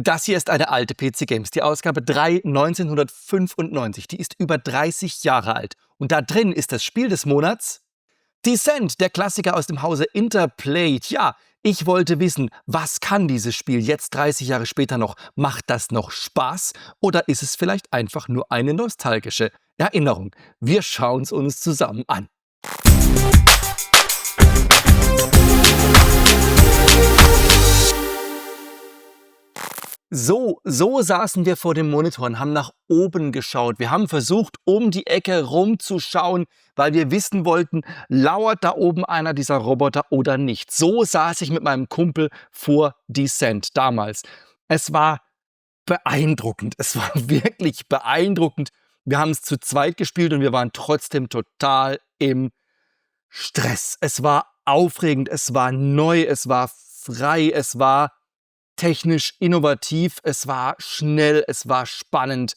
Das hier ist eine alte PC Games, die Ausgabe 3 1995. Die ist über 30 Jahre alt. Und da drin ist das Spiel des Monats Descent, der Klassiker aus dem Hause Interplay. Tja, ich wollte wissen, was kann dieses Spiel jetzt 30 Jahre später noch? Macht das noch Spaß oder ist es vielleicht einfach nur eine nostalgische Erinnerung? Wir schauen es uns zusammen an. So saßen wir vor dem Monitor und haben nach oben geschaut. Wir haben versucht, um die Ecke rumzuschauen, weil wir wissen wollten, lauert da oben einer dieser Roboter oder nicht. So saß ich mit meinem Kumpel vor Descent damals. Es war beeindruckend. Es war wirklich beeindruckend. Wir haben es zu zweit gespielt und wir waren trotzdem total im Stress. Es war aufregend, es war neu, es war frei, es war technisch innovativ, es war schnell, es war spannend.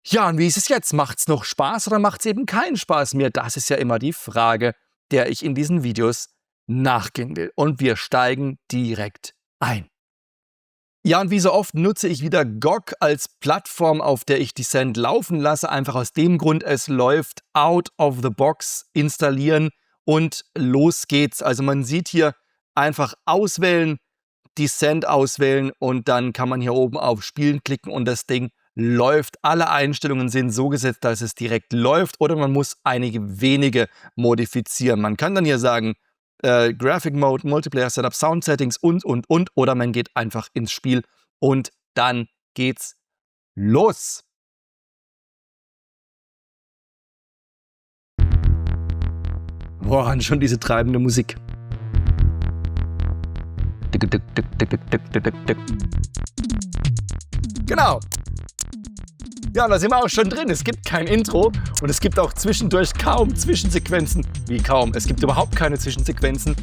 Ja, und wie ist es jetzt? Macht's noch Spaß oder macht's eben keinen Spaß mehr? Das ist ja immer die Frage, der ich in diesen Videos nachgehen will. Und wir steigen direkt ein. Ja, und wie so oft nutze ich wieder GOG als Plattform, auf der ich Descent laufen lasse. Einfach aus dem Grund, es läuft out of the box, installieren und los geht's. Also man sieht hier einfach auswählen, Descent auswählen und dann kann man hier oben auf Spielen klicken und das Ding läuft. Alle Einstellungen sind so gesetzt, dass es direkt läuft oder man muss einige wenige modifizieren. Man kann dann hier sagen, Graphic Mode, Multiplayer Setup, Sound Settings und oder man geht einfach ins Spiel und dann geht's los. Boah, und schon diese treibende Musik. Genau. Ja, und da sind wir auch schon drin. Es gibt kein Intro und es gibt auch zwischendurch kaum Zwischensequenzen. Wie kaum? Es gibt überhaupt keine Zwischensequenzen.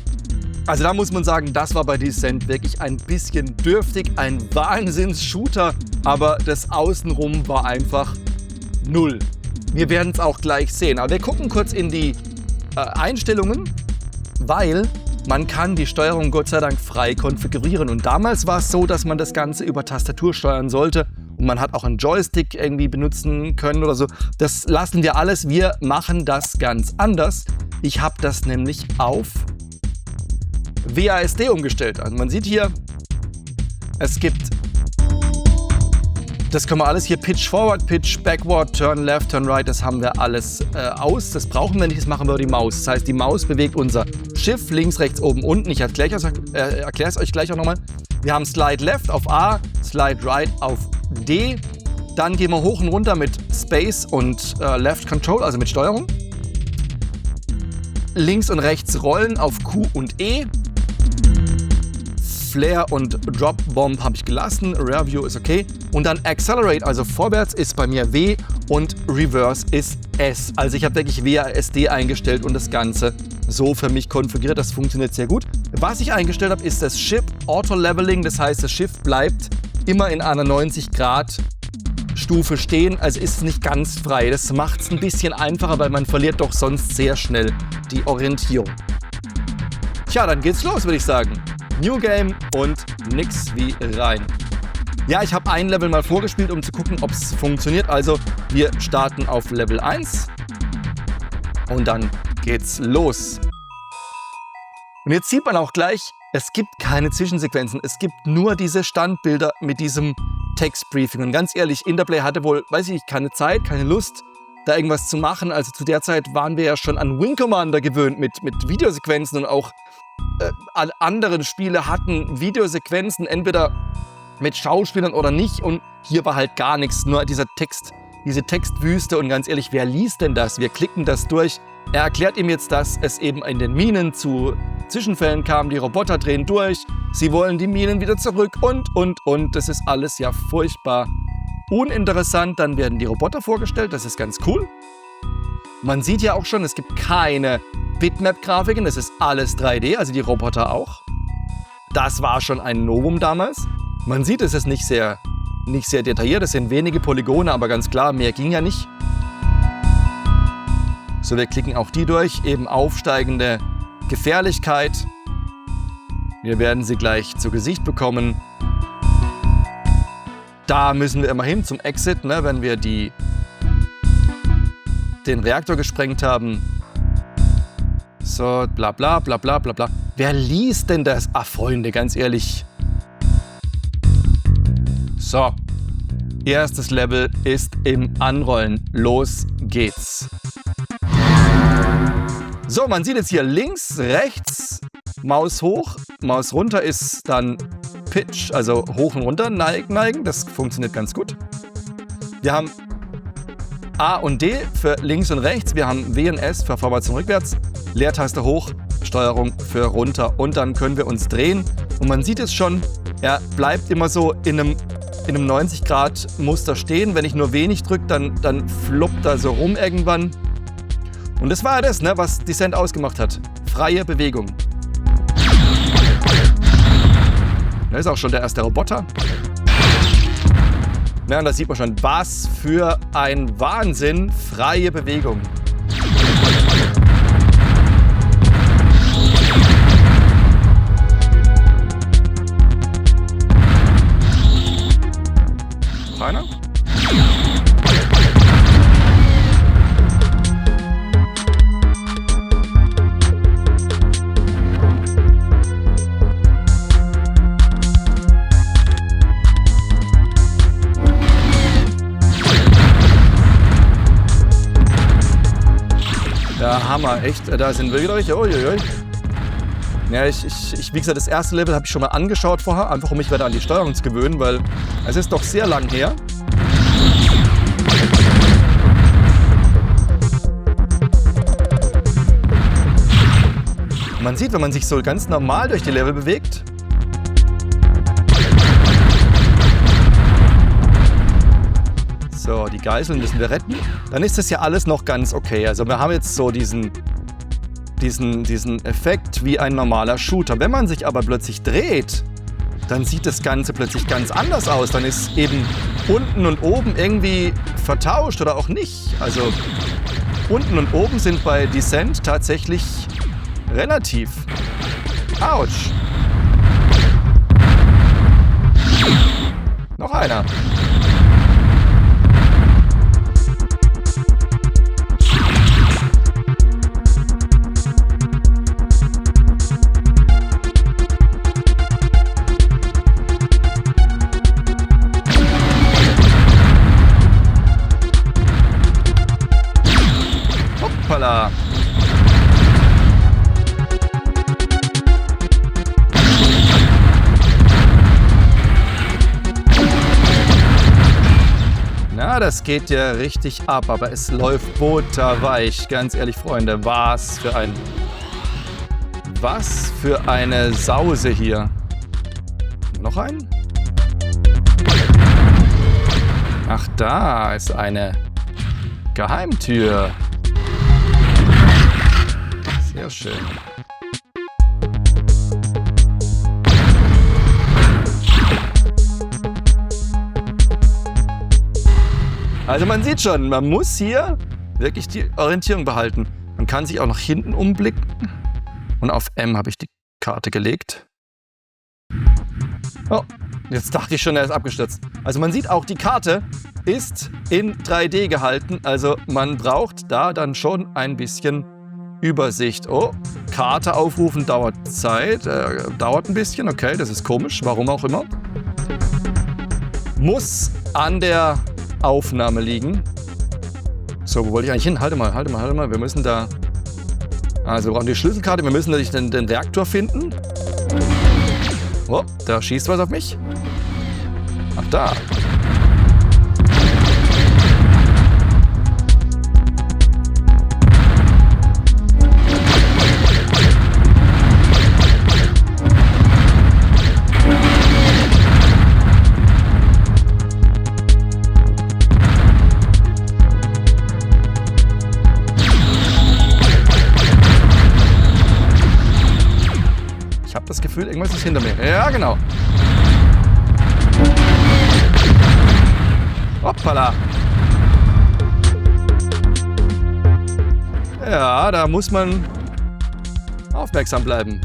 Also da muss man sagen, das war bei Descent wirklich ein bisschen dürftig, ein Wahnsinns-Shooter, aber das Außenrum war einfach null. Wir werden es auch gleich sehen. Aber wir gucken kurz in die Einstellungen, weil man kann die Steuerung Gott sei Dank frei konfigurieren. Und damals war es so, dass man das Ganze über Tastatur steuern sollte. Und man hat auch einen Joystick irgendwie benutzen können oder so. Das lassen wir alles. Wir machen das ganz anders. Ich habe das nämlich auf WASD umgestellt. Also man sieht hier, es gibt, das können wir alles hier, Pitch Forward, Pitch Backward, Turn Left, Turn Right, das haben wir alles aus. Das brauchen wir nicht, das machen wir über die Maus. Das heißt, die Maus bewegt unser Schiff links, rechts, oben, unten. Ich erkläre es euch gleich auch nochmal. Wir haben Slide Left auf A, Slide Right auf D. Dann gehen wir hoch und runter mit Space und Left Control, also mit Steuerung. Links und rechts rollen auf Q und E. Flare und Drop Bomb habe ich gelassen, Rear View ist okay. Und dann Accelerate, also vorwärts, ist bei mir W und Reverse ist S. Also ich habe wirklich WASD eingestellt und das Ganze so für mich konfiguriert. Das funktioniert sehr gut. Was ich eingestellt habe, ist das Ship Auto Leveling. Das heißt, das Schiff bleibt immer in einer 90 Grad Stufe stehen. Also ist es nicht ganz frei. Das macht es ein bisschen einfacher, weil man verliert doch sonst sehr schnell die Orientierung. Tja, dann geht's los, würde ich sagen. New Game und nix wie rein. Ja, ich habe ein Level mal vorgespielt, um zu gucken, ob es funktioniert. Also wir starten auf Level 1 und dann geht's los. Und jetzt sieht man auch gleich, es gibt keine Zwischensequenzen. Es gibt nur diese Standbilder mit diesem Textbriefing. Und ganz ehrlich, Interplay hatte wohl, weiß ich nicht, keine Zeit, keine Lust, da irgendwas zu machen. Also zu der Zeit waren wir ja schon an Wing Commander gewöhnt mit Videosequenzen und auch alle anderen Spiele hatten Videosequenzen, entweder mit Schauspielern oder nicht. Und hier war halt gar nichts, nur dieser Text, diese Textwüste. Und ganz ehrlich, wer liest denn das? Wir klicken das durch. Er erklärt ihm jetzt, dass es eben in den Minen zu Zwischenfällen kam. Die Roboter drehen durch, sie wollen die Minen wieder zurück und. Das ist alles ja furchtbar uninteressant. Dann werden die Roboter vorgestellt, das ist ganz cool. Man sieht ja auch schon, es gibt keine Bitmap-Grafiken, das ist alles 3D, also die Roboter auch. Das war schon ein Novum damals. Man sieht, es ist nicht sehr detailliert, es sind wenige Polygone, aber ganz klar, mehr ging ja nicht. So, wir klicken auch die durch, eben aufsteigende Gefährlichkeit. Wir werden sie gleich zu Gesicht bekommen. Da müssen wir immer hin zum Exit, ne, wenn wir den Reaktor gesprengt haben. So, bla bla bla bla bla bla. Wer liest denn das? Ach, Freunde, ganz ehrlich. So. Erstes Level ist im Anrollen. Los geht's. So, man sieht jetzt hier links, rechts, Maus hoch, Maus runter ist dann Pitch, also hoch und runter neigen. Das funktioniert ganz gut. Wir haben A und D für links und rechts. Wir haben W und S für vorwärts und rückwärts. Leertaste hoch, Steuerung für runter. Und dann können wir uns drehen. Und man sieht es schon, er bleibt immer so in einem 90-Grad-Muster stehen. Wenn ich nur wenig drücke, dann fluppt er so rum irgendwann. Und das war ja das, ne, was Descent ausgemacht hat. Freie Bewegung. Da ist auch schon der erste Roboter. Ja, und da sieht man schon, was für ein Wahnsinn. Freie Bewegung. Noch einer? Ja, Hammer, echt. Da sind wir wieder welche. Uiuiui. Ja, wie gesagt, das erste Level habe ich schon mal angeschaut vorher, einfach um mich wieder an die Steuerung zu gewöhnen, weil es ist doch sehr lang her. Man sieht, wenn man sich so ganz normal durch die Level bewegt, so, die Geiseln müssen wir retten. Dann ist das ja alles noch ganz okay. Also wir haben jetzt so diesen Effekt wie ein normaler Shooter. Wenn man sich aber plötzlich dreht, dann sieht das Ganze plötzlich ganz anders aus. Dann ist eben unten und oben irgendwie vertauscht oder auch nicht. Also unten und oben sind bei Descent tatsächlich relativ. Autsch. Noch einer. Hoppala. Na, das geht ja richtig ab, aber es läuft butterweich. Ganz ehrlich, Freunde, was für eine Sause hier. Noch ein? Ach, da ist eine Geheimtür. Sehr schön. Also man sieht schon, man muss hier wirklich die Orientierung behalten. Man kann sich auch nach hinten umblicken. Und auf M habe ich die Karte gelegt. Oh, jetzt dachte ich schon, er ist abgestürzt. Also man sieht auch, die Karte ist in 3D gehalten. Also man braucht da dann schon ein bisschen Übersicht. Oh, Karte aufrufen dauert Zeit. Dauert ein bisschen, okay, das ist komisch, warum auch immer. Muss an der Aufnahme liegen. So, wo wollte ich eigentlich hin? Halte mal. Wir müssen da... Also wir brauchen die Schlüsselkarte, wir müssen natürlich den Reaktor finden. Oh, da schießt was auf mich. Ach, da. Ich habe das Gefühl, irgendwas ist hinter mir. Ja, genau. Hoppala. Ja, da muss man aufmerksam bleiben.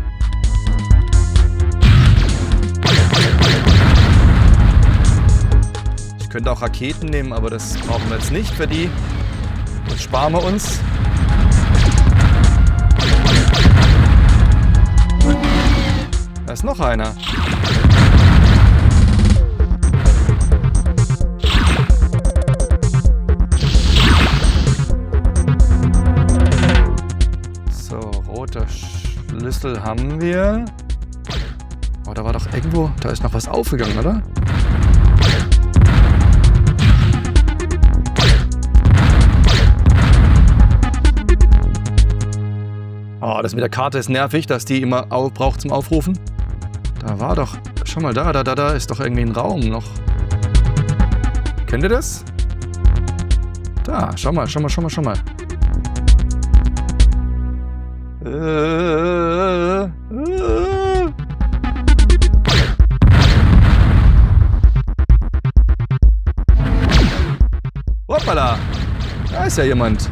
Könnte auch Raketen nehmen, aber das brauchen wir jetzt nicht für die. Das sparen wir uns. Da ist noch einer. So, roter Schlüssel haben wir. Oh, da war doch irgendwo, da ist noch was aufgegangen, oder? Oh, das mit der Karte ist nervig, dass die immer braucht zum Aufrufen. Da war doch, schau mal da ist doch irgendwie ein Raum noch. Kennt ihr das? Da, schau mal. Hoppala, da ist ja jemand.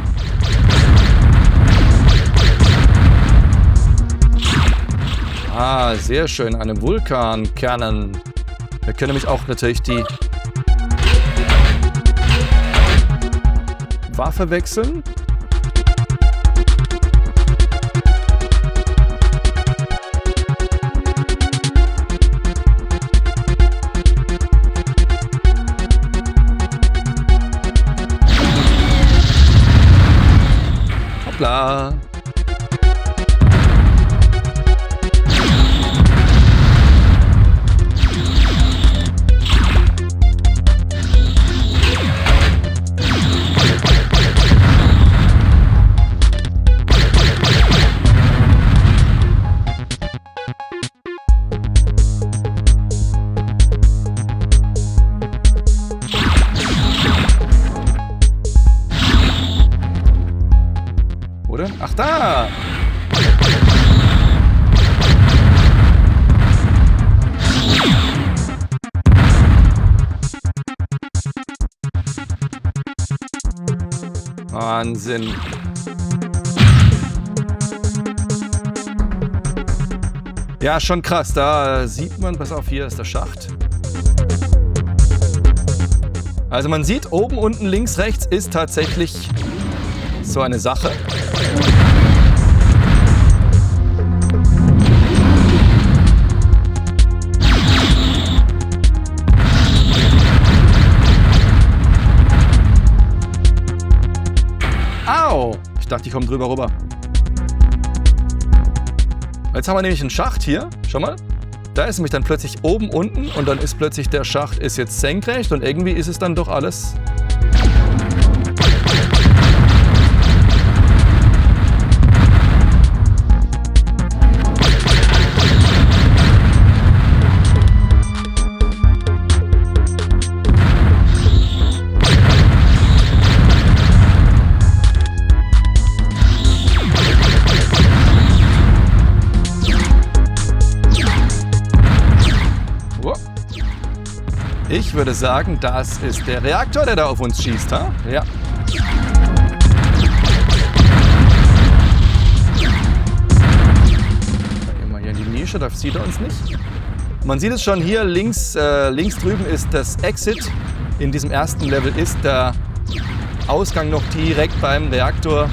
Ah, sehr schön, eine Vulkankernen. Wir können nämlich auch natürlich die Waffe wechseln. Hoppla. Oder? Ach, da! Wahnsinn. Ja, schon krass. Da sieht man, pass auf, hier ist der Schacht. Also man sieht, oben, unten, links, rechts ist tatsächlich so eine Sache. Au! Ich dachte, ich komme drüber rüber. Jetzt haben wir nämlich einen Schacht hier. Schau mal. Da ist nämlich dann plötzlich oben, unten und dann ist plötzlich der Schacht ist jetzt senkrecht und irgendwie ist es dann doch alles. Ich würde sagen, das ist der Reaktor, der da auf uns schießt, ha? Ja. Gehen wir hier in die Nische, da sieht er uns nicht. Man sieht es schon hier, links drüben ist das Exit. In diesem ersten Level ist der Ausgang noch direkt beim Reaktor.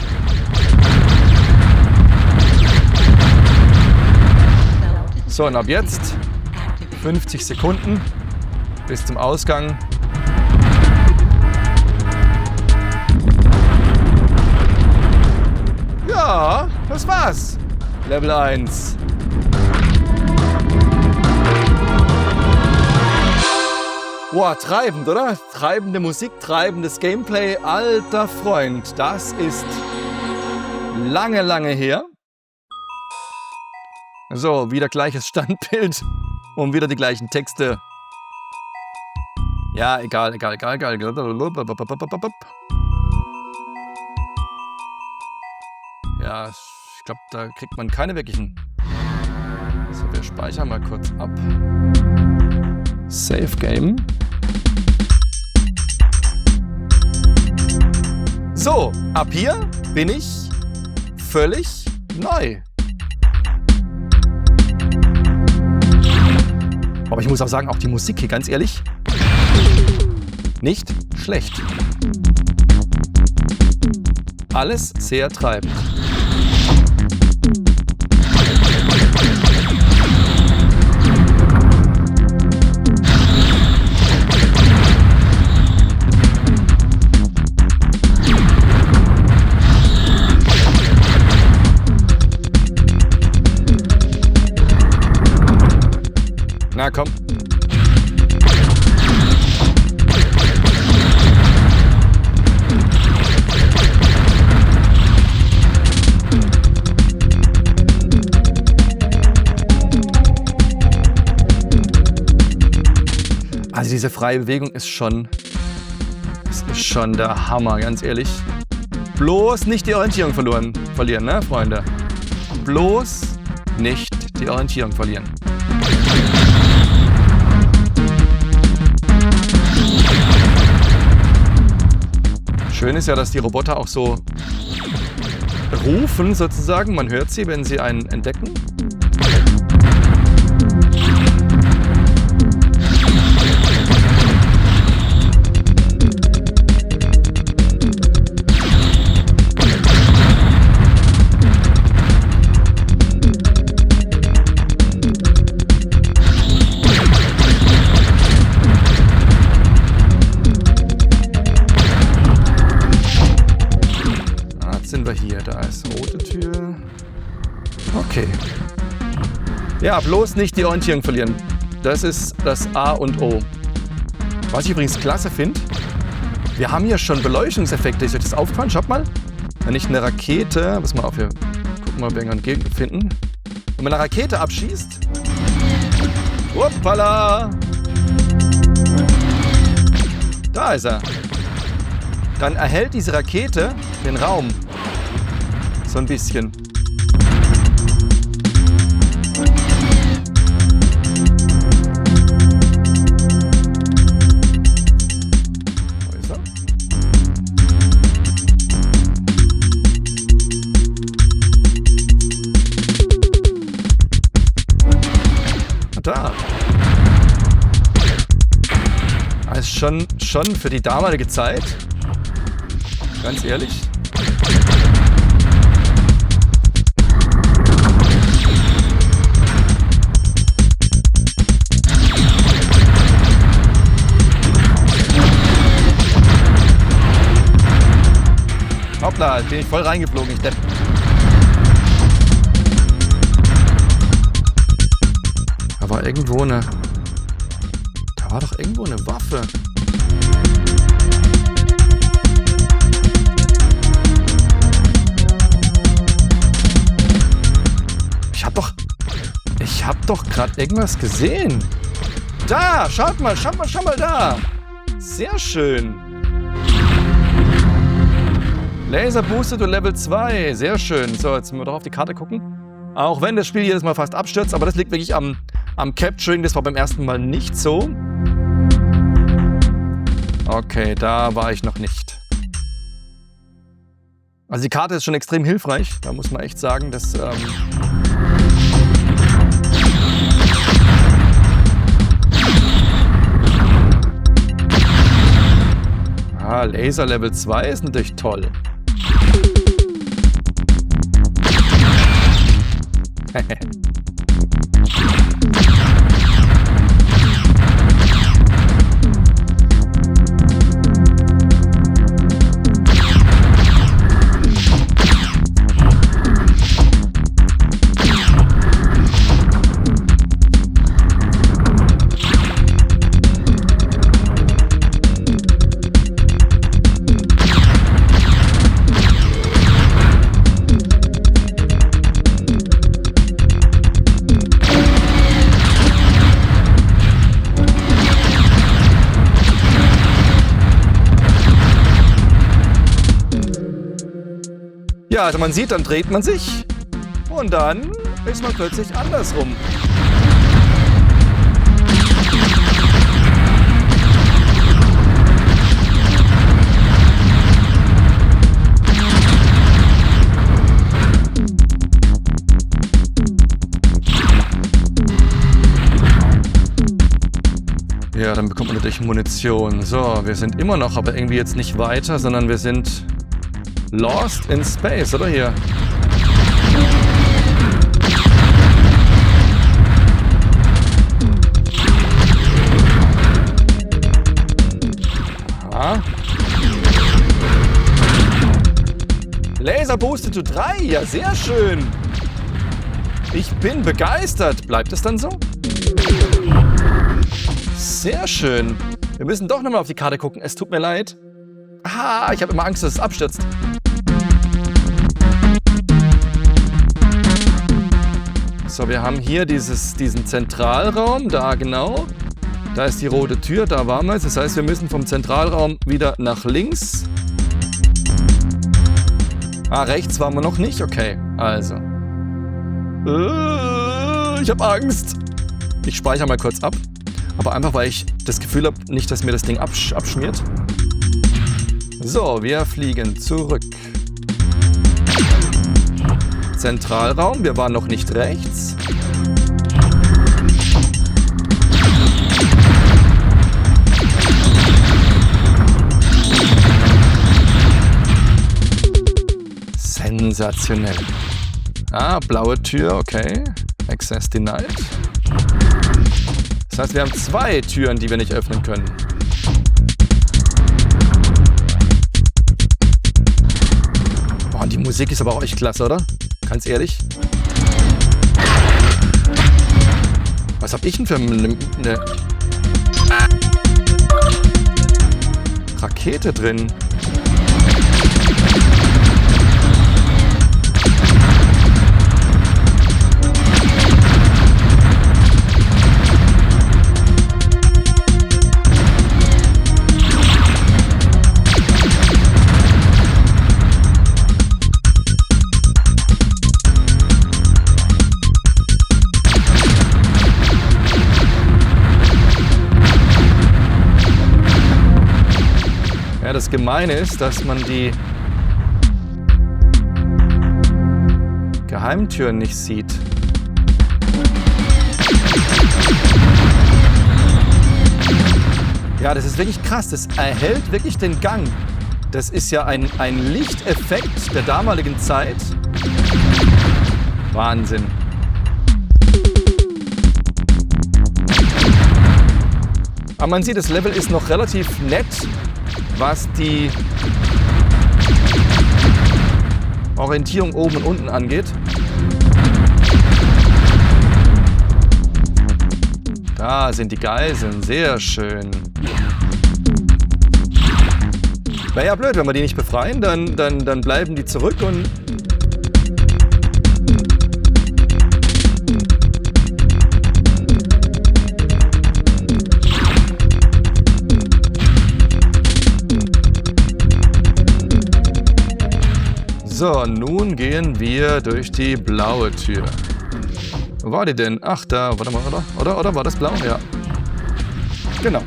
So, und ab jetzt 50 Sekunden. Bis zum Ausgang. Ja, das war's. Level 1. Boah, treibend, oder? Treibende Musik, treibendes Gameplay. Alter Freund, das ist lange, lange her. So, wieder gleiches Standbild und wieder die gleichen Texte. Ja, egal. Ja, ich glaube, da kriegt man keine wirklichen. So, wir speichern mal kurz ab. Save Game. So, ab hier bin ich völlig neu. Aber ich muss auch sagen, auch die Musik hier, ganz ehrlich. Nicht schlecht. Alles sehr treibend. Na komm. Also diese freie Bewegung ist schon der Hammer, ganz ehrlich. Bloß nicht die Orientierung verlieren, ne, Freunde? Bloß nicht die Orientierung verlieren. Schön ist ja, dass die Roboter auch so rufen sozusagen. Man hört sie, wenn sie einen entdecken. Sind wir hier, da ist rote Tür. Okay. Ja, bloß nicht die Orientierung verlieren. Das ist das A und O. Was ich übrigens klasse finde, wir haben hier schon Beleuchtungseffekte. Ist euch das aufgefallen? Schaut mal. Wenn ich eine Rakete, pass mal auf, wir gucken mal, ob wir einen Gegner finden. Wenn man eine Rakete abschießt, hoppala, da ist er. Dann erhält diese Rakete den Raum. So ein bisschen. Wo ist er? Da. Das ist schon für die damalige Zeit. Ganz ehrlich. Hoppla, bin ich voll reingeflogen, ich Depp. Da war irgendwo eine Waffe. Ich hab doch gerade irgendwas gesehen. Da, schaut mal da. Sehr schön. Laser Booster to Level 2, sehr schön. So, jetzt müssen wir doch auf die Karte gucken. Auch wenn das Spiel jedes Mal fast abstürzt, aber das liegt wirklich am Capturing. Das war beim ersten Mal nicht so. Okay, da war ich noch nicht. Also die Karte ist schon extrem hilfreich. Da muss man echt sagen, dass... Laser Level 2 ist natürlich toll. Ja, also man sieht, dann dreht man sich und dann ist man plötzlich andersrum. Ja, dann bekommt man natürlich Munition. So, wir sind immer noch, aber irgendwie jetzt nicht weiter, sondern wir sind lost in space, oder hier? Aha. Laser Boosted to 3, ja sehr schön. Ich bin begeistert. Bleibt es dann so? Sehr schön. Wir müssen doch nochmal auf die Karte gucken. Es tut mir leid. Ah, ich habe immer Angst, dass es abstürzt. So, wir haben hier diesen Zentralraum. Da genau. Da ist die rote Tür. Da waren wir jetzt. Das heißt, wir müssen vom Zentralraum wieder nach links. Ah, rechts waren wir noch nicht. Okay, also. Ich habe Angst. Ich speichere mal kurz ab. Aber einfach, weil ich das Gefühl habe, nicht, dass mir das Ding abschmiert. So, wir fliegen zurück. Zentralraum, wir waren noch nicht rechts. Sensationell. Ah, blaue Tür, okay. Access denied. Das heißt, wir haben 2 Türen, die wir nicht öffnen können. Boah, und die Musik ist aber auch echt klasse, oder? Ganz ehrlich. Was hab ich denn für eine Rakete drin? Ja, das Gemeine ist, dass man die Geheimtüren nicht sieht. Ja, das ist wirklich krass. Das erhält wirklich den Gang. Das ist ja ein Lichteffekt der damaligen Zeit. Wahnsinn. Aber man sieht, das Level ist noch relativ nett, was die Orientierung oben und unten angeht. Da sind die Geiseln, sehr schön. Wäre ja blöd, wenn wir die nicht befreien, dann bleiben die zurück und... So, nun gehen wir durch die blaue Tür. Wo war die denn? Ach, da, warte mal, oder war das blau? Ja. Genau.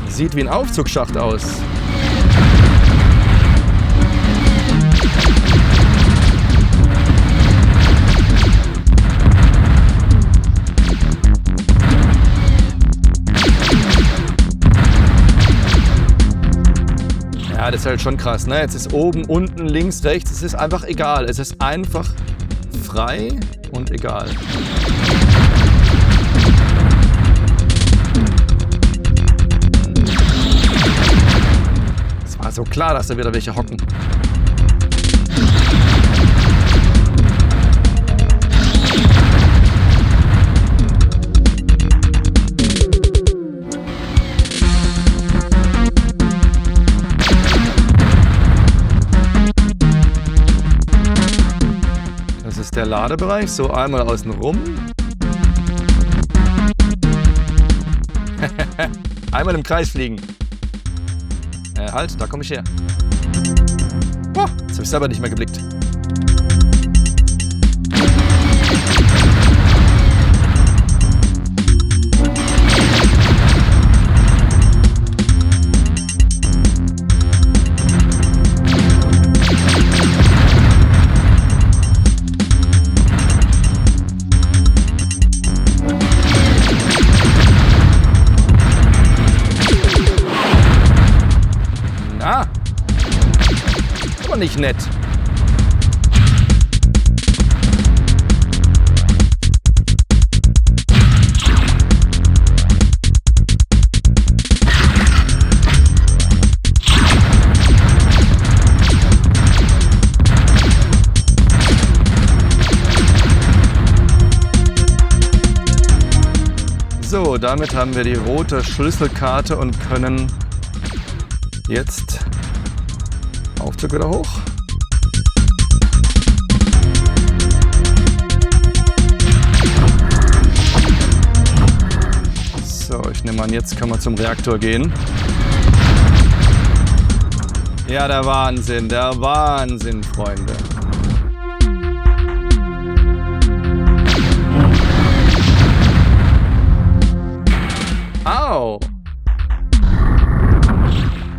Sieht wie ein Aufzugsschacht aus. Ja, das ist halt schon krass, ne? Jetzt ist oben, unten, links, rechts, es ist einfach egal. Es ist einfach frei und egal. Es war so klar, dass da wieder welche hocken. Der Ladebereich, so einmal außen rum. Einmal im Kreis fliegen. Halt, da komme ich her. Oh, jetzt habe ich selber nicht mehr geblickt. nicht nett. So, damit haben wir die rote Schlüsselkarte und können jetzt Aufzug wieder hoch. So, ich nehme an, jetzt können wir zum Reaktor gehen. Ja, der Wahnsinn, Freunde. Au!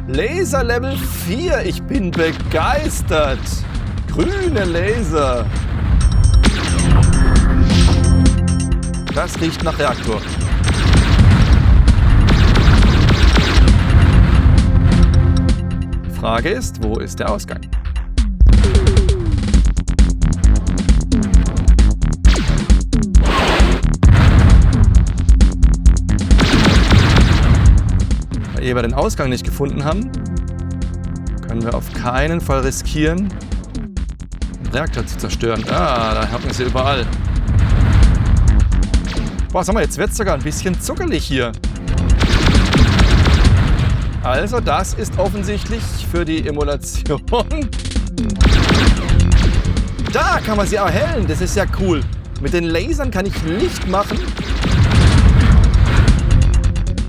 Laser Level 4, ich bin begeistert. Grüne Laser. Das riecht nach Reaktor. Die Frage ist, wo ist der Ausgang? Weil wir den Ausgang nicht gefunden haben, können wir auf keinen Fall riskieren, den Reaktor zu zerstören. Ah, da haben wir sie überall. Boah, sag mal, jetzt wird es sogar ein bisschen zuckelig hier. Also, das ist offensichtlich für die Emulation. Da kann man sie erhellen, das ist ja cool. Mit den Lasern kann ich Licht machen.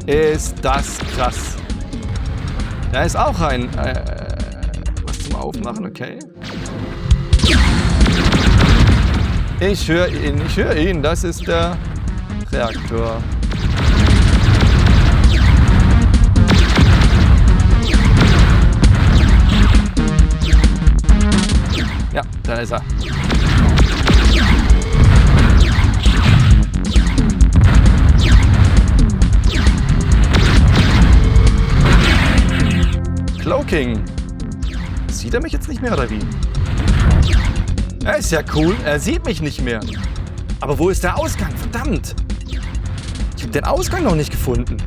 Ist das krass. Da ist auch ein was zum Aufmachen, okay. Ich höre ihn, das ist der Reaktor. Ja, da ist er. Cloaking. Sieht er mich jetzt nicht mehr oder wie? Er ist ja cool, er sieht mich nicht mehr. Aber wo ist der Ausgang? Verdammt! Ich habe den Ausgang noch nicht gefunden.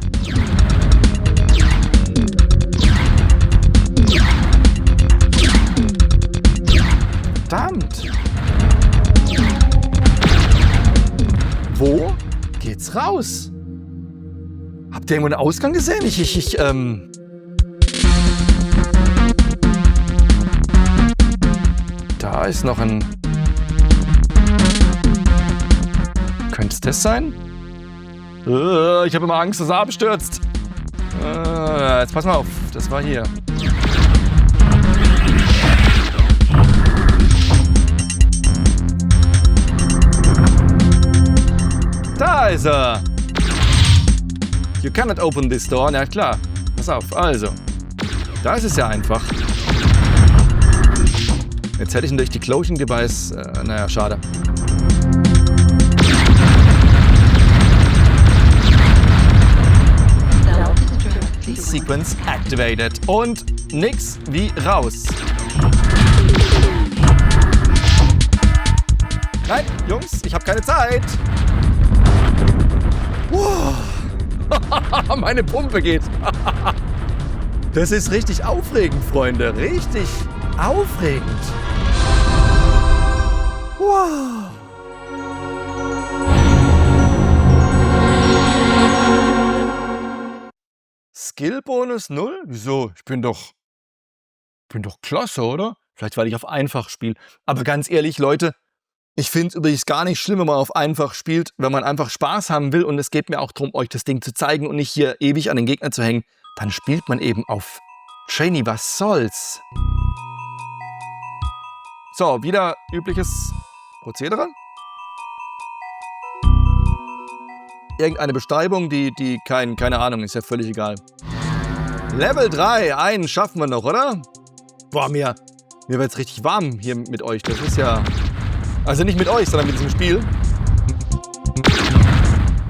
Verdammt! Wo geht's raus? Habt ihr irgendwo einen Ausgang gesehen? Da ist noch ein... Könnte es das sein? Ich habe immer Angst, dass er abstürzt. Jetzt pass mal auf, das war hier. Da ist er! You cannot open this door. Na klar, pass auf, also. Da ist es ja einfach. Jetzt hätte ich natürlich die Cloaking Device, naja, schade. Sequence activated. Und nix wie raus. Nein, Jungs, ich habe keine Zeit. Wow. Meine Pumpe geht. Das ist richtig aufregend, Freunde. Richtig aufregend. Wow. Skillbonus 0? Wieso? Ich bin doch klasse, oder? Vielleicht, weil ich auf einfach spiele. Aber ganz ehrlich, Leute, ich finde es übrigens gar nicht schlimm, wenn man auf einfach spielt, wenn man einfach Spaß haben will. Und es geht mir auch darum, euch das Ding zu zeigen und nicht hier ewig an den Gegner zu hängen. Dann spielt man eben auf Trainee. Was soll's? So, wieder übliches Prozedere. Irgendeine Beschreibung, die keine Ahnung, ist ja völlig egal. Level 3, einen schaffen wir noch, oder? Boah, mir wird's richtig warm hier mit euch. Das ist ja... Also nicht mit euch, sondern mit diesem Spiel.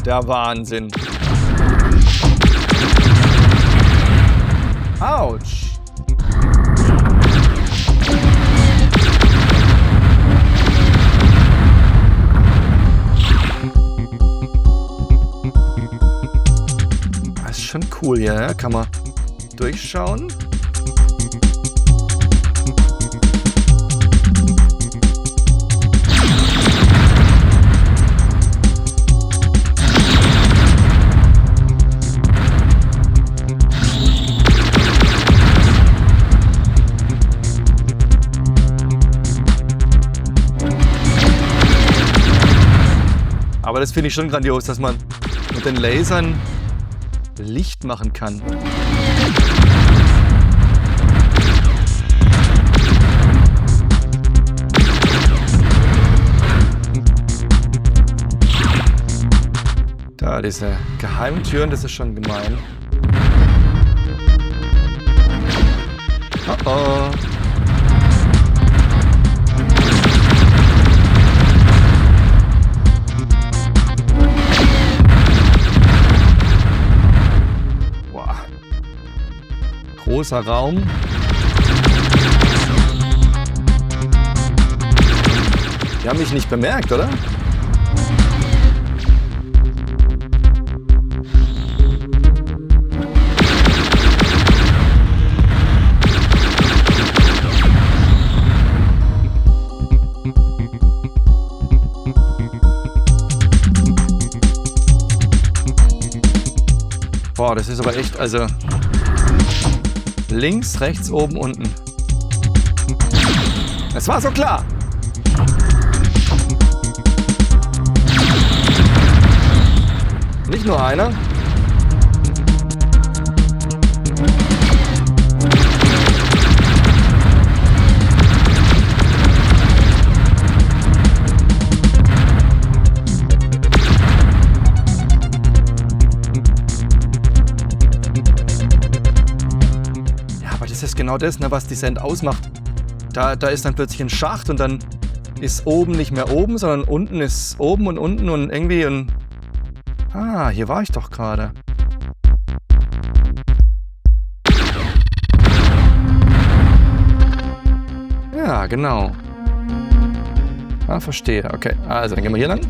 Der Wahnsinn. Autsch. cool hier, ja? Kann man durchschauen. Aber das finde ich schon grandios, dass man mit den Lasern Licht machen kann. Da, diese geheimen Türen, das ist schon gemein. Oh oh. Großer Raum. Die haben mich nicht bemerkt, oder? Boah, das ist aber echt, also links, rechts, oben, unten. Es war so klar. Nicht nur einer. Das ist genau das, ne, was Descent ausmacht. Da ist dann plötzlich ein Schacht und dann ist oben nicht mehr oben, sondern unten ist oben und unten und irgendwie und... Ah, hier war ich doch gerade. Ja, genau. Ah, verstehe. Okay, also dann gehen wir hier lang.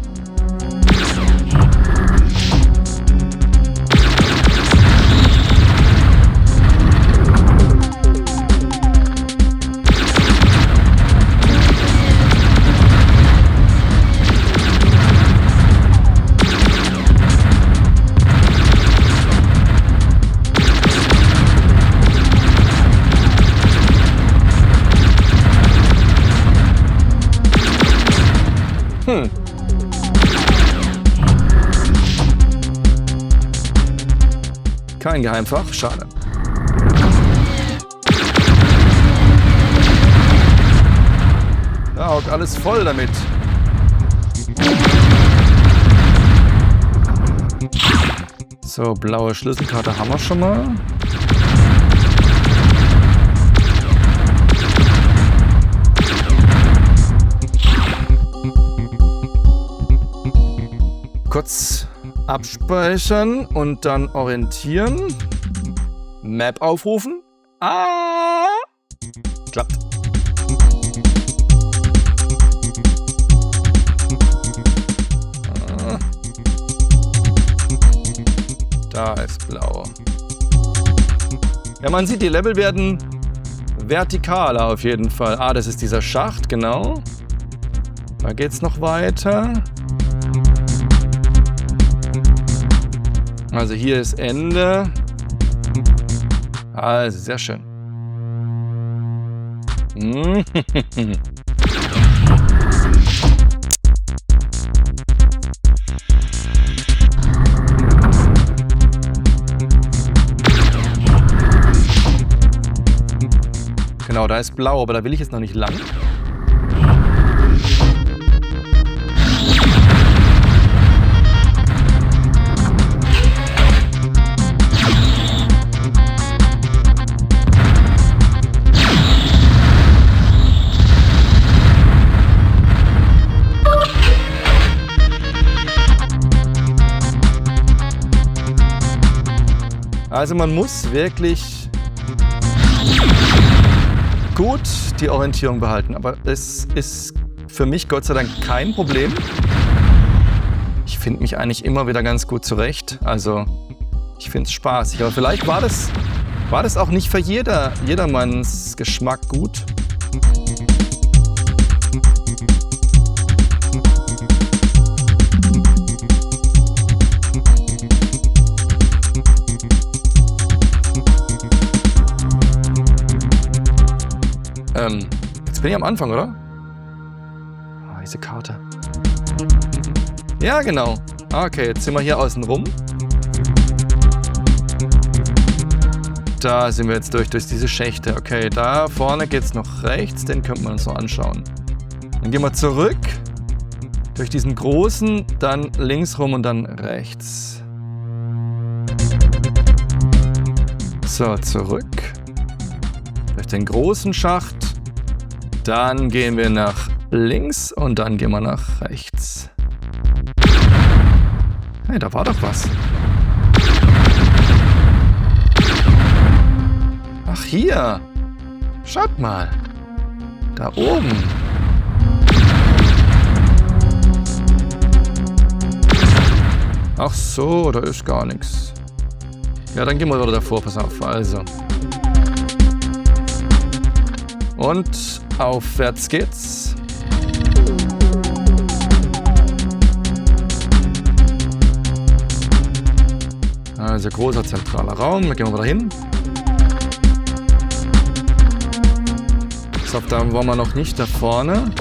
Kein Geheimfach, schade. Da hockt alles voll damit. So, blaue Schlüsselkarte haben wir schon mal. Kurz abspeichern und dann orientieren. Map aufrufen. Ah! Klappt. Da ist blau. Ja, man sieht, die Level werden vertikaler auf jeden Fall. Ah, das ist dieser Schacht, genau. Da geht's noch weiter. Also hier ist Ende. Also sehr schön. Genau, da ist blau, aber da will ich jetzt noch nicht lang. Also man muss wirklich gut die Orientierung behalten, aber es ist für mich Gott sei Dank kein Problem. Ich finde mich eigentlich immer wieder ganz gut zurecht. Also Ich finde es spaßig. Aber vielleicht war das auch nicht für jedermanns Geschmack gut. Jetzt bin ich am Anfang, oder? Ah, diese Karte. Ja, genau. Okay, jetzt sind wir hier außen rum. Da sind wir jetzt durch diese Schächte. Okay, da vorne geht's noch rechts, den könnte man uns noch anschauen. Dann gehen wir zurück. Durch diesen großen, dann links rum und dann rechts. So, zurück. Durch den großen Schacht. Dann gehen wir nach links und dann gehen wir nach rechts. Hey, da war doch was. Ach, hier. Schaut mal. Da oben. Ach so, da ist gar nichts. Ja, dann gehen wir wieder davor, pass auf. Also. Und aufwärts geht's. Also großer zentraler Raum, da gehen wir wieder hin. So, da waren wir noch nicht, da vorne.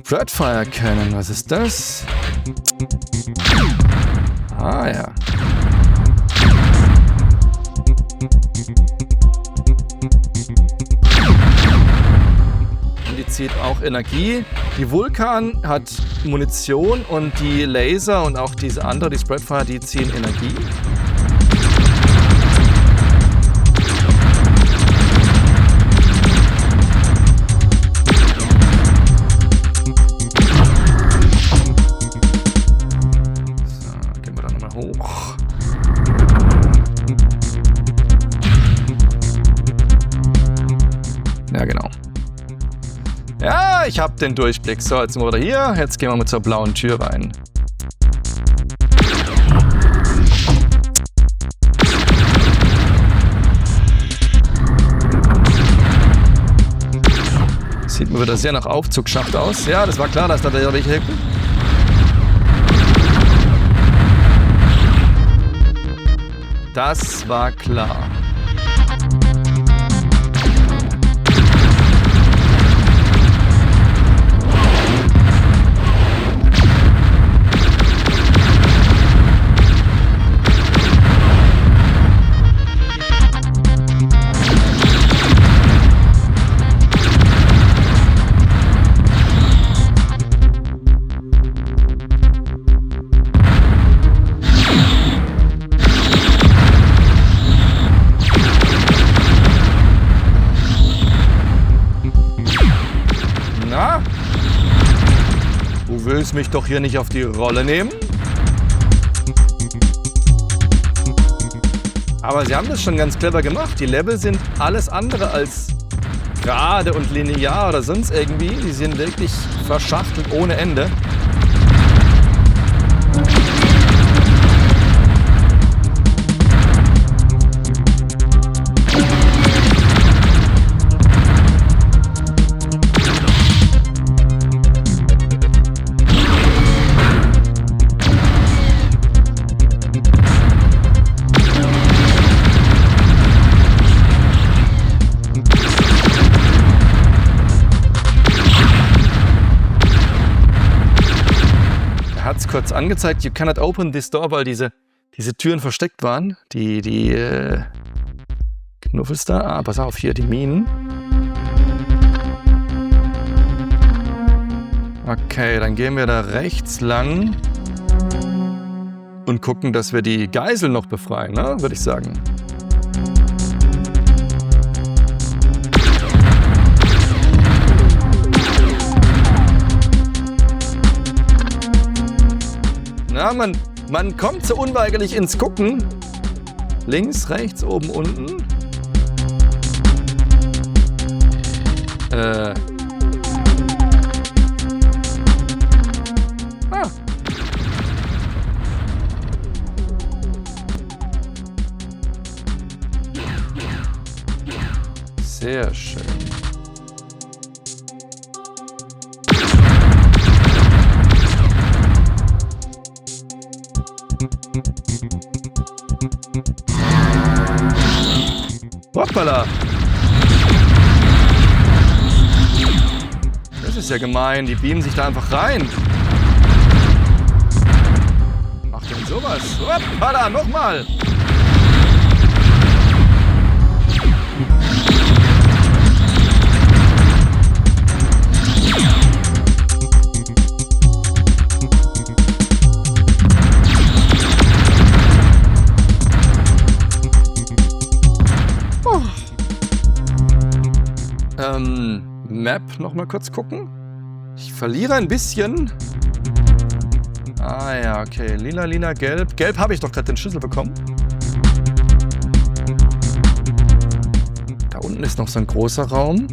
Threadfire Cannon, was ist das? Ah ja. Und die zieht auch Energie. Die Vulkan hat Munition und die Laser und auch diese andere, die Spreadfire, die ziehen Energie. Hoch. Ja, genau. Ja, ich habe den Durchblick. So, jetzt sind wir wieder hier. Jetzt gehen wir mal zur blauen Tür rein. Sieht mir wieder sehr nach Aufzugsschacht aus. Ja, das war klar, dass da welche hinten. Das war klar. Du willst mich doch hier nicht auf die Rolle nehmen. Aber sie haben das schon ganz clever gemacht. Die Level sind alles andere als gerade und linear oder sonst irgendwie. Die sind wirklich verschachtelt ohne Ende. Hat es kurz angezeigt, you cannot open this door, weil diese Türen versteckt waren. Die Knuffels da. Ah, pass auf, hier die Minen. Okay, dann gehen wir da rechts lang und gucken, dass wir die Geisel noch befreien, ne? Würde ich sagen. Na, man Man kommt so unweigerlich ins Gucken. Links, rechts, oben, unten. Ah. Sehr schön. Hoppala! Das ist ja gemein, die beamen sich da einfach rein. Macht denn sowas? Hoppala, nochmal! Map noch mal kurz gucken. Ich verliere ein bisschen. Ah ja, okay. Lila, lila, gelb. Gelb habe ich doch gerade den Schlüssel bekommen. Da unten ist noch so ein großer Raum.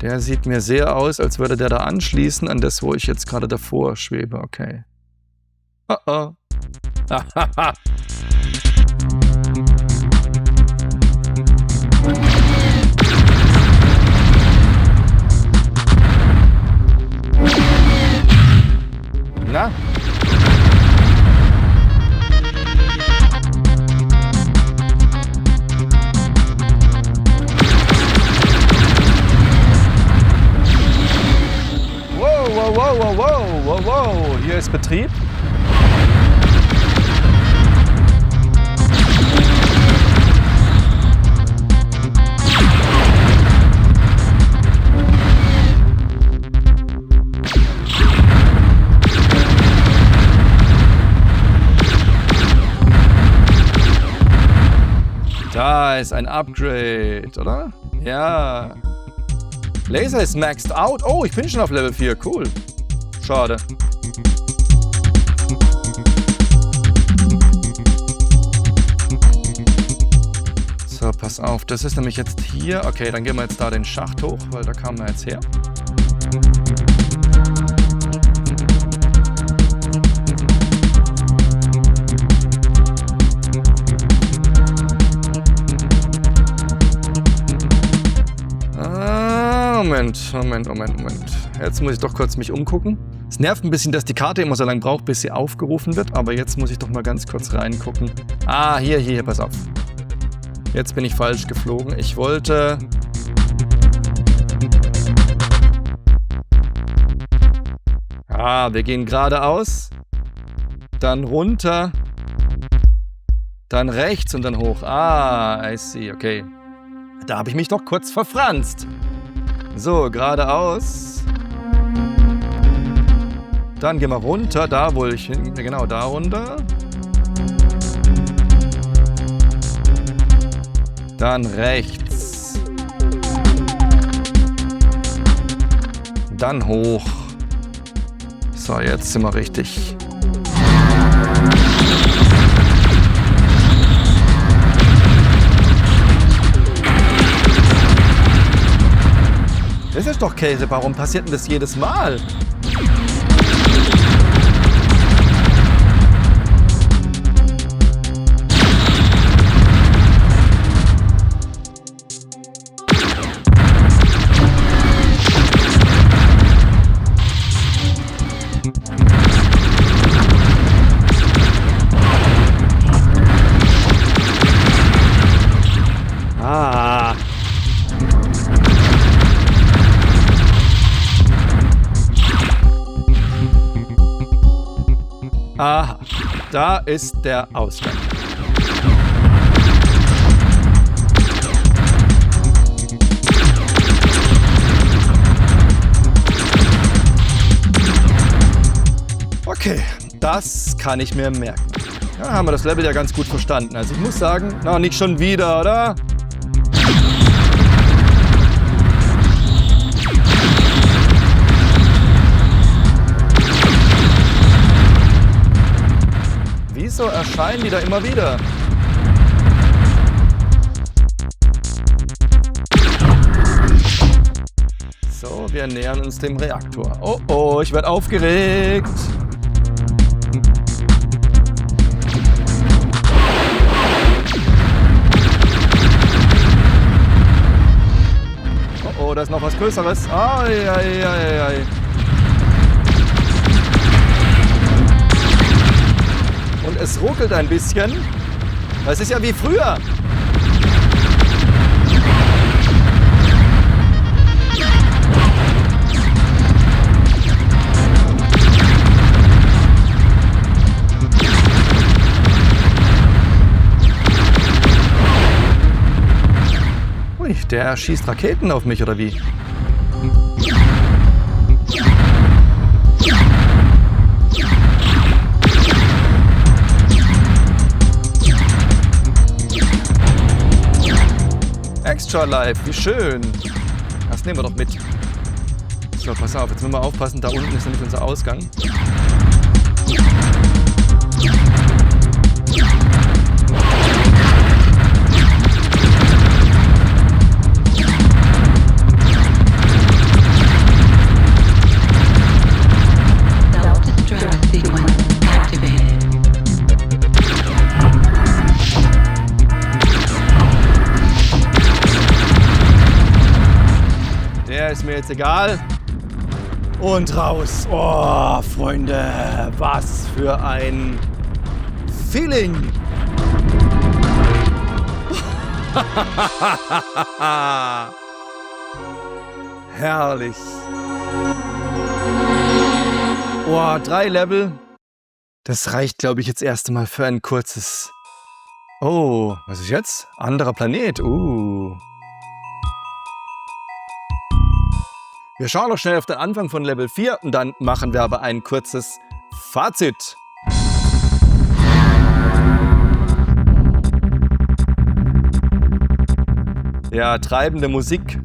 Der sieht mir sehr aus, als würde der da anschließen an das, wo ich jetzt gerade davor schwebe. Okay. Oh oh. Hahaha. Na? Wow, wow, wow, wow, wow, wow, wow. Hier ist Betrieb. Da ist ein Upgrade, oder? Ja. Laser ist maxed out. Oh, ich bin schon auf Level 4. Cool. Schade. So, pass auf. Das ist nämlich jetzt hier. Okay, dann gehen wir jetzt da den Schacht hoch, weil da kamen wir jetzt her. Moment. Jetzt muss ich doch kurz mich umgucken. Es nervt ein bisschen, dass die Karte immer so lange braucht, bis sie aufgerufen wird. Aber jetzt muss ich doch mal ganz kurz reingucken. Ah, hier, pass auf. Jetzt bin ich falsch geflogen. Ich wollte... Ah, wir gehen geradeaus. Dann runter. Dann rechts und dann hoch. Ah, I see, okay. Da habe ich mich doch kurz verfranst. So, geradeaus. Dann gehen wir runter, da wo ich hin. Genau, da runter. Dann rechts. Dann hoch. So, jetzt sind wir richtig. Das ist doch Käse. Warum passiert denn das jedes Mal? Aha, da ist der Ausgang. Okay, das kann ich mir merken. Ja, haben wir das Level ja ganz gut verstanden. Also ich muss sagen, na, nicht schon wieder, oder? wieso erscheinen die da immer wieder? So, wir nähern uns dem Reaktor. Oh oh, ich werde aufgeregt. Oh, da ist noch was Größeres. Ai, ai, ai, ai. Und es ruckelt ein bisschen. Das ist ja wie früher. Ui, der schießt Raketen auf mich, oder wie? Extra Life, wie schön. Das nehmen wir doch mit. So, pass auf, jetzt müssen wir aufpassen, da unten ist nämlich unser Ausgang. Der ist mir jetzt egal. Und raus. Oh, Freunde, was für ein Feeling. Herrlich. Oh, 3 Level. Das reicht, glaube ich, jetzt erst einmal für ein kurzes... Oh, was ist jetzt? Anderer Planet. Wir schauen noch schnell auf den Anfang von Level 4 und dann machen wir aber ein kurzes Fazit. Ja, treibende Musik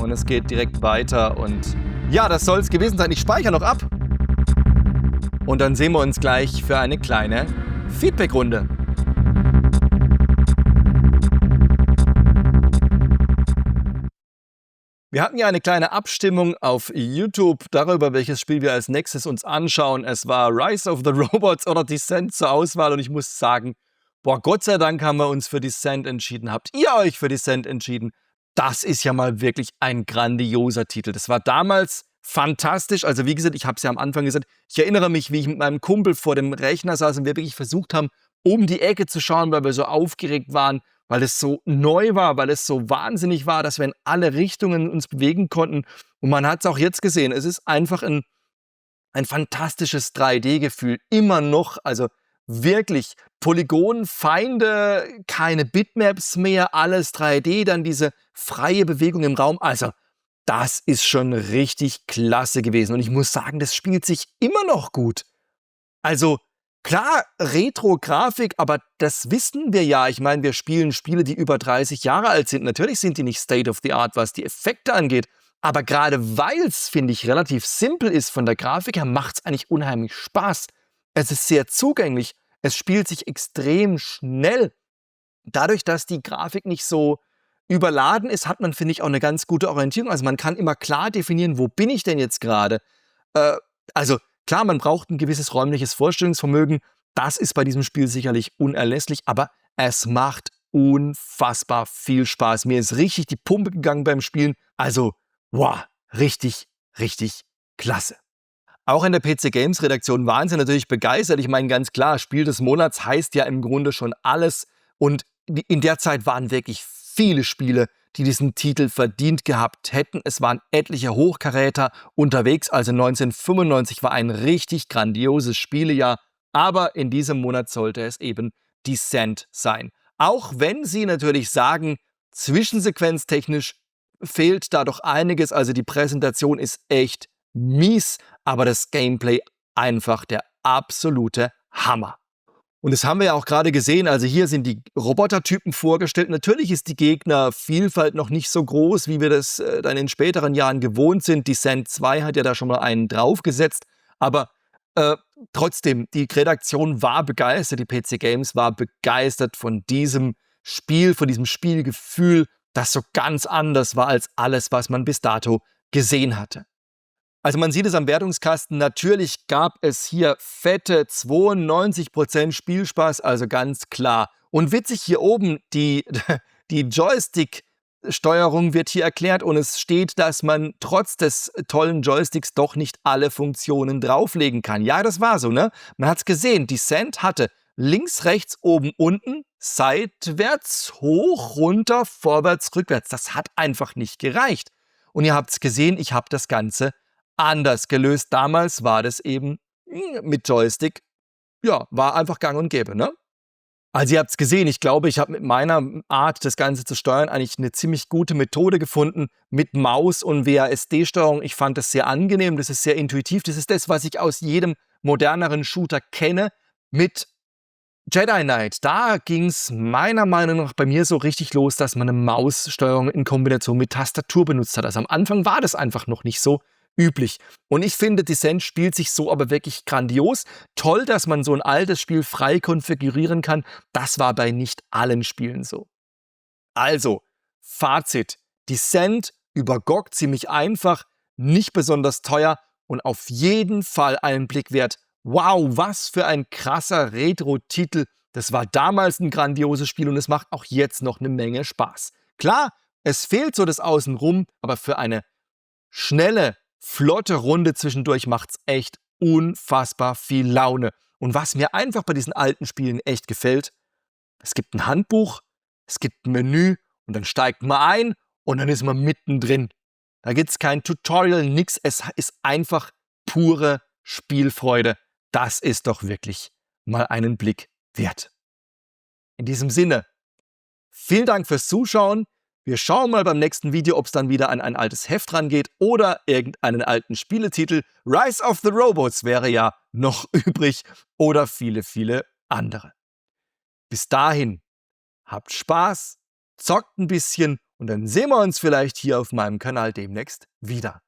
und es geht direkt weiter und ja, das soll es gewesen sein. Ich speichere noch ab und dann sehen wir uns gleich für eine kleine Feedback-Runde. Wir hatten ja eine kleine Abstimmung auf YouTube darüber, welches Spiel wir als nächstes uns anschauen. Es war Rise of the Robots oder Descent zur Auswahl und ich muss sagen, boah, Gott sei Dank haben wir uns für Descent entschieden. Habt ihr euch für Descent entschieden? Das ist ja mal wirklich ein grandioser Titel. Das war damals fantastisch. Also wie gesagt, ich habe es ja am Anfang gesagt, ich erinnere mich, wie ich mit meinem Kumpel vor dem Rechner saß und wir wirklich versucht haben, um die Ecke zu schauen, weil wir so aufgeregt waren, weil es so neu war, weil es so wahnsinnig war, dass wir in alle Richtungen uns bewegen konnten. Und man hat es auch jetzt gesehen, es ist einfach ein fantastisches 3D-Gefühl, immer noch, also wirklich Polygonfeinde, keine Bitmaps mehr, alles 3D, dann diese freie Bewegung im Raum. Also das ist schon richtig klasse gewesen und ich muss sagen, das spielt sich immer noch gut. Also klar, Retro-Grafik, aber das wissen wir ja. Ich meine, wir spielen Spiele, die über 30 Jahre alt sind. Natürlich sind die nicht State of the Art, was die Effekte angeht. Aber gerade weil es, finde ich, relativ simpel ist von der Grafik her, macht es eigentlich unheimlich Spaß. Es ist sehr zugänglich. Es spielt sich extrem schnell. Dadurch, dass die Grafik nicht so überladen ist, hat man, finde ich, auch eine ganz gute Orientierung. Also man kann immer klar definieren, wo bin ich denn jetzt gerade? Also klar, man braucht ein gewisses räumliches Vorstellungsvermögen. Das ist bei diesem Spiel sicherlich unerlässlich, aber es macht unfassbar viel Spaß. Mir ist richtig die Pumpe gegangen beim Spielen. Also, wow, richtig, richtig klasse. Auch in der PC Games Redaktion waren sie natürlich begeistert. Ich meine, ganz klar, Spiel des Monats heißt ja im Grunde schon alles. Und in der Zeit waren wirklich viele Spiele, die diesen Titel verdient gehabt hätten. Es waren etliche Hochkaräter unterwegs. Also 1995 war ein richtig grandioses Spielejahr. Aber in diesem Monat sollte es eben Descent sein. Auch wenn sie natürlich sagen, zwischensequenztechnisch fehlt da doch einiges. Also die Präsentation ist echt mies, aber das Gameplay einfach der absolute Hammer. Und das haben wir ja auch gerade gesehen, also hier sind die Robotertypen vorgestellt. Natürlich ist die Gegnervielfalt noch nicht so groß, wie wir das dann in späteren Jahren gewohnt sind. Descent 2 hat ja da schon mal einen draufgesetzt. Aber Äh, Trotzdem, die Redaktion war begeistert, die PC Games war begeistert von diesem Spiel, von diesem Spielgefühl, das so ganz anders war als alles, was man bis dato gesehen hatte. Also man sieht es am Wertungskasten, natürlich gab es hier fette 92% Spielspaß, also ganz klar. Und witzig hier oben, die Joystick-Steuerung wird hier erklärt und es steht, dass man trotz des tollen Joysticks doch nicht alle Funktionen drauflegen kann. Ja, das war so, ne? Man hat es gesehen, Descent hatte links, rechts, oben, unten, seitwärts, hoch, runter, vorwärts, rückwärts. Das hat einfach nicht gereicht. Und ihr habt es gesehen, ich habe das Ganze anders gelöst. Damals war das eben mit Joystick, ja, war einfach gang und gäbe, ne? Also ihr habt es gesehen, ich glaube, ich habe mit meiner Art, das Ganze zu steuern, eigentlich eine ziemlich gute Methode gefunden mit Maus und WASD-Steuerung. Ich fand das sehr angenehm, das ist sehr intuitiv. Das ist das, was ich aus jedem moderneren Shooter kenne. Mit Jedi Knight, da ging es meiner Meinung nach bei mir so richtig los, dass man eine Maussteuerung in Kombination mit Tastatur benutzt hat. Also am Anfang war das einfach noch nicht so üblich. Und ich finde, Descent spielt sich so aber wirklich grandios. Toll, dass man so ein altes Spiel frei konfigurieren kann. Das war bei nicht allen Spielen so. Also, Fazit. Descent über GOG ziemlich einfach, nicht besonders teuer und auf jeden Fall einen Blick wert. Wow, was für ein krasser Retro-Titel. Das war damals ein grandioses Spiel und es macht auch jetzt noch eine Menge Spaß. Klar, es fehlt so das Außenrum, aber für eine schnelle, flotte Runde zwischendurch macht's echt unfassbar viel Laune. Und was mir einfach bei diesen alten Spielen echt gefällt, es gibt ein Handbuch, es gibt ein Menü und dann steigt man ein und dann ist man mittendrin. Da gibt's kein Tutorial, nix. Es ist einfach pure Spielfreude. Das ist doch wirklich mal einen Blick wert. In diesem Sinne, vielen Dank fürs Zuschauen. Wir schauen mal beim nächsten Video, ob es dann wieder an ein altes Heft rangeht oder irgendeinen alten Spieletitel. Rise of the Robots wäre ja noch übrig oder viele, viele andere. Bis dahin, habt Spaß, zockt ein bisschen und dann sehen wir uns vielleicht hier auf meinem Kanal demnächst wieder.